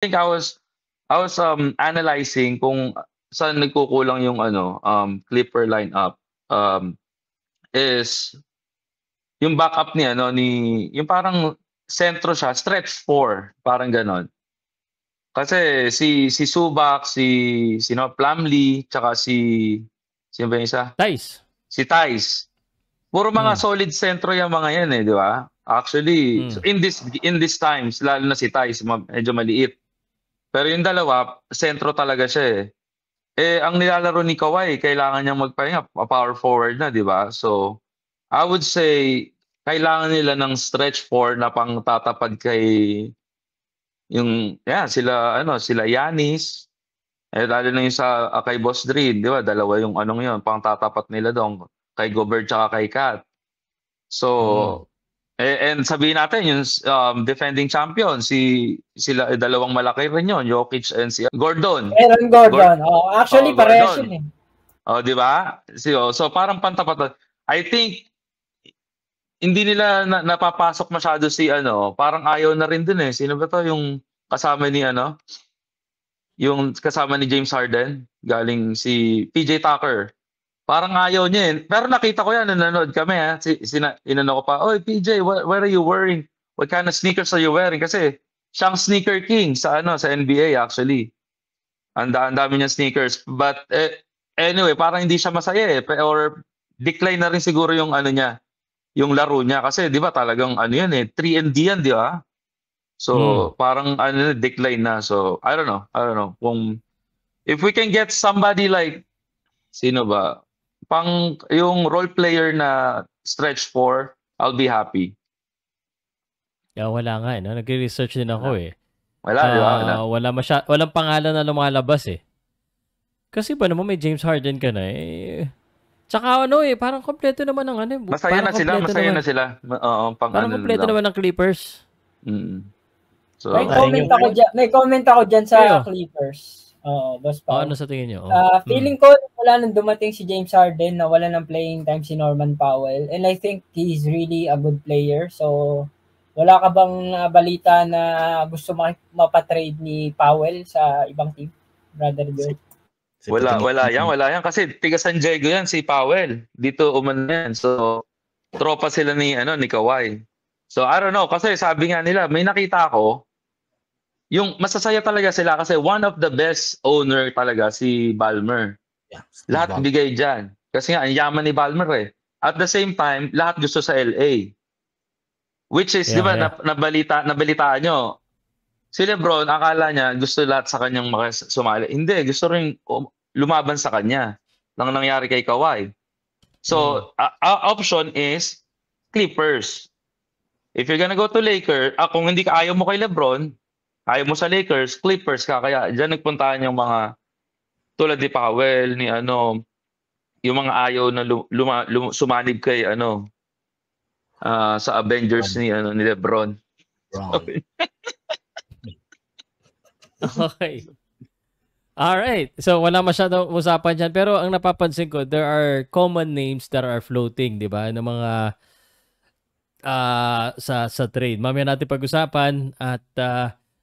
think I was analyzing kung saan nagkukulang yung Clipper lineup is yung backup ni yung parang sentro siya, stretch four, parang ganon. Kasi si Subac, sino Plumlee, tsaka sino ba yung isa? Thais. Si Thais. Puro mga solid sentro yung mga yan di ba? Actually, Mm. in this times, lalo na si Thais, medyo maliit. Pero yung dalawa, sentro talaga siya eh. Ang nilalaro ni Kawhi, kailangan niyang magpahinga, power forward na, di ba? So, I would say, kailangan nila ng stretch four na pang tatapad kay sila Yanis, lalo na yung kay Boss Dream, di ba? Dalawa yung yun, pang tatapat nila doon, kay Gobert tsaka kay Kat. Mm. So, and sabihin natin, yung defending champion, sila, dalawang malaki rin yun, Jokic and si Gordon. Aaron Gordon. Actually, parehas Gordon. yun eh. Di ba? So parang pantapat. I think, hindi nila napapasok masyado parang ayaw na rin din eh. Sino ba to yung kasama ni yung kasama ni James Harden, galing si PJ Tucker. Parang ayaw niya eh. Pero nakita ko yan, nanonood kami inano ko pa, "Oy PJ, what are you wearing? What kind of sneakers are you wearing?" Kasi siyang sneaker king sa NBA actually. Ang dami niya sneakers. But anyway, parang hindi siya masaya eh. Or decline na rin siguro yung niya, yung laro niya. Kasi di ba talagang yan eh, 3 and D yan, di ba? So parang decline na. So I don't know. Kung if we can get somebody like, sino ba? Yung role player na stretch 4, I'll be happy. Wala nga no? Nagre-research din ako eh. Wala, di ba? Walang pangalan na lumalabas eh. Kasi ba naman may James Harden ka na eh. Tsaka parang kompleto naman ng Masaya na sila. Parang kompleto naman ng Clippers. So, may comment ako dyan sa Clippers. Boss Pao. Ano sa tingin nyo? Feeling ko wala nang dumating si James Harden na wala ng playing time si Norman Powell. And I think he's really a good player. So, wala ka bang balita na gusto mapatrade ni Powell sa ibang team? Brother Bill? Wala yan. Kasi tiga San Diego yan, si Powell. Dito umano yan. So, tropa sila ni Kawhi. So, I don't know. Kasi sabi nga nila, may nakita ako, yung masasaya talaga sila kasi one of the best owner talaga si Ballmer. Yeah, lahat bigay dyan. Kasi nga, ang yaman ni Ballmer eh. At the same time, lahat gusto sa LA. Which is, di ba, nabalitaan nyo, si LeBron, akala niya gusto lahat sa kanyang sumali. Hindi, gusto rin lumaban sa kanya. Lang nangyari kay Kawhi. So, option is Clippers. If you're gonna go to Lakers, kung hindi ka ayaw mo kay LeBron, ayaw mo sa Lakers, Clippers ka. Kaya dyan nagpuntahan yung mga tulad ni Powell, ni yung mga ayaw na sumanib kay sa Avengers ni LeBron. Okay. Alright. So, wala masyadong usapan dyan. Pero ang napapansin ko, there are common names that are floating, di ba? Ng mga sa trade. Mamaya natin pag-usapan at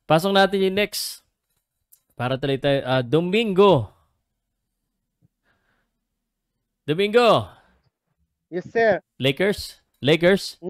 pasok natin yung next para tuloy tayo. Domingo. Yes, sir. Lakers?